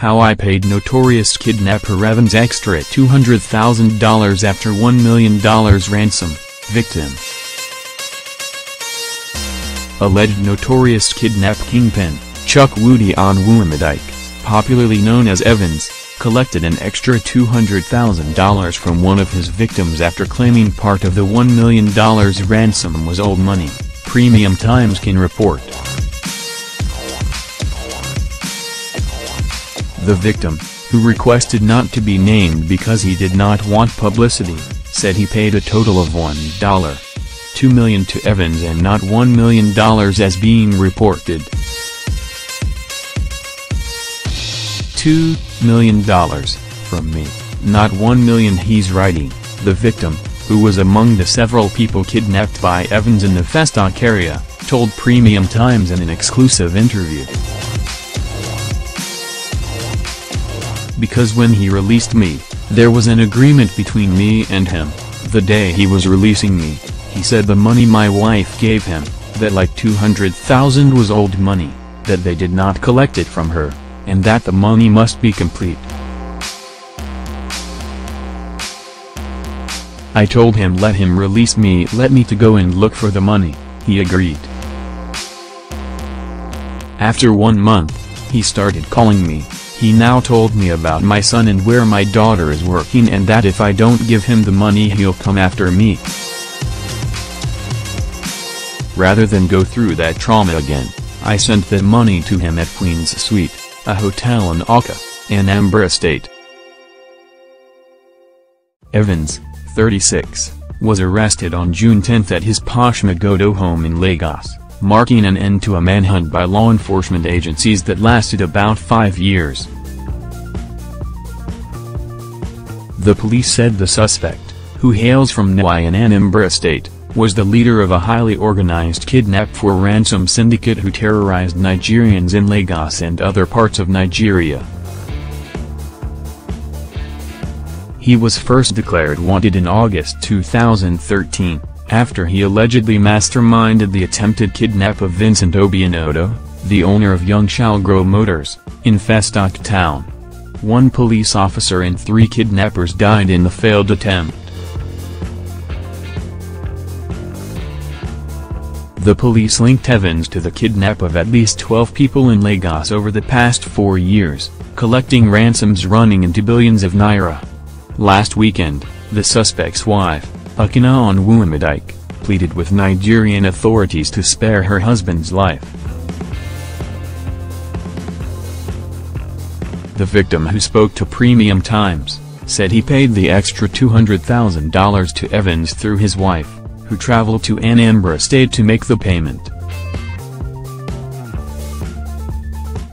How I paid Notorious Kidnapper Evans extra $200,000 after $1 million ransom, victim. Alleged Notorious Kidnap Kingpin, Chuck Woody Onwuamadike, popularly known as Evans, collected an extra $200,000 from one of his victims after claiming part of the $1 million ransom was old money, Premium Times can report. The victim, who requested not to be named because he did not want publicity, said he paid a total of $2 million to Evans and not $1 million as being reported. $2 million, from me, not $1 million, he's writing. The victim, who was among the several people kidnapped by Evans in the Festock area, told Premium Times in an exclusive interview. Because when he released me, there was an agreement between me and him. The day he was releasing me, he said the money my wife gave him, that like $200,000 was old money, that they did not collect it from her, and that the money must be complete. I told him let him release me, let me to go and look for the money, he agreed. After 1 month, he started calling me. He now told me about my son and where my daughter is working and that if I don't give him the money he'll come after me. Rather than go through that trauma again, I sent the money to him at Queen's Suite, a hotel in Oka, Anambra State. Evans, 36, was arrested on June 10 at his posh Magodo home in Lagos, marking an end to a manhunt by law enforcement agencies that lasted about 5 years. The police said the suspect, who hails from Nwai in Anambra State, was the leader of a highly organized kidnap for ransom syndicate who terrorized Nigerians in Lagos and other parts of Nigeria. He was first declared wanted in August 2013. After he allegedly masterminded the attempted kidnap of Vincent Obianodo, the owner of Young Shall Grow Motors, in Festock town. 1 police officer and 3 kidnappers died in the failed attempt. The police linked Evans to the kidnap of at least 12 people in Lagos over the past 4 years, collecting ransoms running into billions of naira. Last weekend, the suspect's wife, Akina Onwuamadike, pleaded with Nigerian authorities to spare her husband's life. The victim, who spoke to Premium Times, said he paid the extra $200,000 to Evans through his wife, who traveled to Anambra State to make the payment.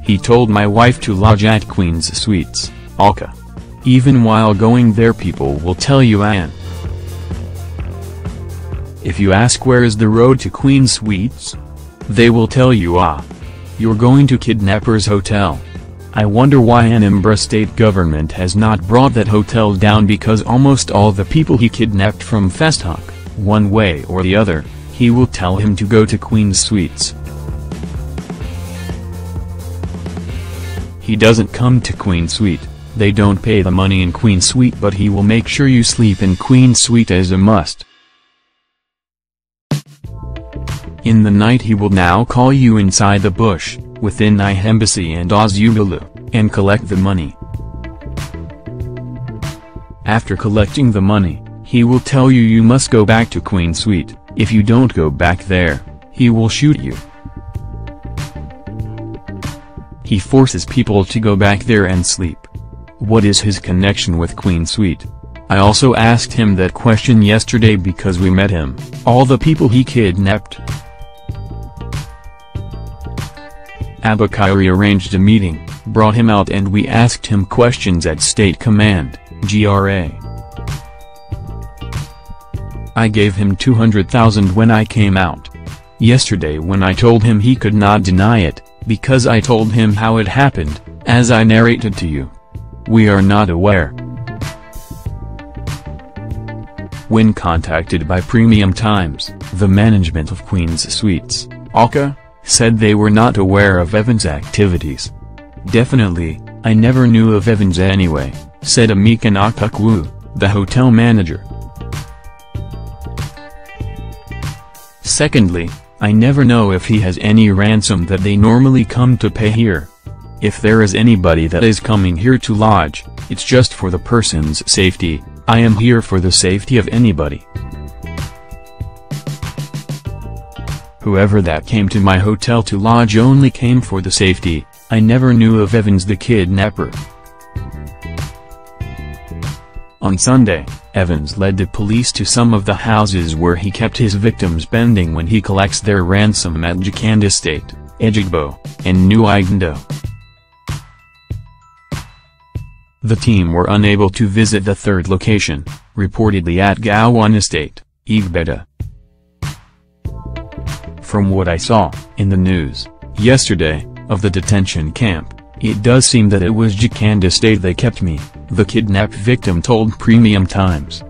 He told my wife to lodge at Queen's Suites, Oka. Even while going there people will tell you if you ask where is the road to Queen's Suites, they will tell you you're going to Kidnapper's hotel. I wonder why Anambra State government has not brought that hotel down, because almost all the people he kidnapped from Festock, one way or the other, he will tell him to go to Queen's Suites. He doesn't come to Queen's Suite, they don't pay the money in Queen's Suite, but he will make sure you sleep in Queen's Suite as a must. In the night he will now call you inside the bush, within the embassy and Ozubulu, and collect the money. After collecting the money, he will tell you you must go back to Queen's Suite. If you don't go back there, he will shoot you. He forces people to go back there and sleep. What is his connection with Queen's Suite? I also asked him that question yesterday because we met him, all the people he kidnapped. Abakari arranged a meeting, brought him out, and we asked him questions at State Command, GRA. I gave him $200,000 when I came out. Yesterday when I told him, he could not deny it, because I told him how it happened, as I narrated to you. We are not aware. When contacted by Premium Times, the management of Queen's Suites, Oka, said they were not aware of Evans' activities. Definitely, I never knew of Evans anyway, said Amika Nakukwu, the hotel manager. Secondly, I never know if he has any ransom that they normally come to pay here. If there is anybody that is coming here to lodge, it's just for the person's safety. I am here for the safety of anybody. Whoever that came to my hotel to lodge only came for the safety. I never knew of Evans the kidnapper. On Sunday, Evans led the police to some of the houses where he kept his victims pending when he collects their ransom at Jakanda Estate, Ejigbo, and New Igando. The team were unable to visit the third location, reportedly at Gowan Estate, Igbeta. From what I saw, in the news, yesterday, of the detention camp, it does seem that it was Jakanda Estate they kept me, the kidnapped victim told Premium Times.